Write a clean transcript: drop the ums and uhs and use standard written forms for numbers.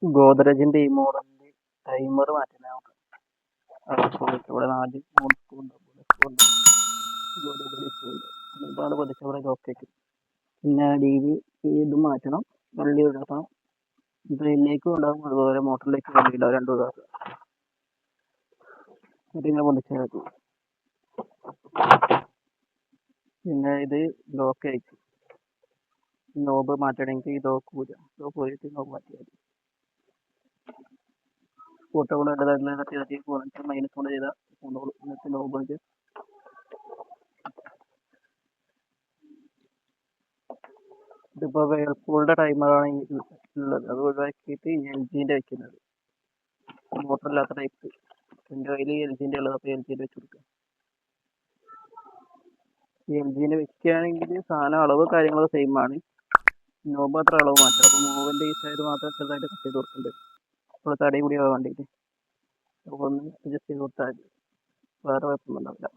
ഗോദ്റെജിന്റെ ഈ മോഡലിൽ ടൈമർ മാറ്റണേ നമുക്ക്. ഇവിടെ 4 സ്പൂൺ ഉണ്ട്. ഒരുപാട് പതുക്കെ ഇവിടെ ലോക്ക് ആക്കി. പിന്നെ അടിയിൽ ഇത് മാറ്റണം, വള്ളി ഒഴിവാക്കണം. ഡ്രെയിനിലേക്ക് ഉണ്ടാകും, അതുപോലെ മോട്ടറിലേക്ക് വള്ളിയില്ല, രണ്ടും ഒഴിവാക്കുക. എന്നിട്ട് ഇങ്ങനെ പൊന്തിച്ചാൽ. പിന്നെ ഇത് ലോക്ക് ആയിട്ട് നോബ് മാറ്റണമെങ്കിൽ ഈ ലോക്ക് പോയിട്ട് നോബ് മാറ്റിയാൽ മതി. ഫോട്ടോ കൊണ്ട് തട്ടി പോന്നിട്ട് മൈനസ് കൊണ്ട് ചെയ്താൽ എന്നിട്ട് നോബ് ഇതിപ്പോൾ വേൾപൂളിന്റെ ടൈമറാണ് ഉള്ളത്. അത് ഒഴിവാക്കിയിട്ട് LGന്റെ വെക്കുന്നത്, മോട്ടറില്ലാത്ത ടൈപ്പ്. എൻ്റെ കയ്യിൽ LGന്റെ ഉള്ളത്, അപ്പോൾ LGന്റെ വെച്ച് കൊടുക്കുക. LGന്റെ വെക്കുകയാണെങ്കിൽ സാധനം അളവ് കാര്യങ്ങളൊക്കെ സെയിം ആണ്, നോബ് മാത്രം അളവ് മാറ്റം. അപ്പോൾ മൂവിൻ്റെ ഈ സൈഡ് മാത്രം ചെറുതായിട്ട് കട്ട് ചെയ്ത് കൊടുക്കുന്നുണ്ട്, അപ്പോൾ തടി കൂടി ആവാൻ വേണ്ടിയിട്ട്. അപ്പോൾ ഒന്ന് അഡ്ജസ്റ്റ് ചെയ്ത് കൊടുത്താൽ വേറെ കുഴപ്പമൊന്നും ഉണ്ടാവില്ല.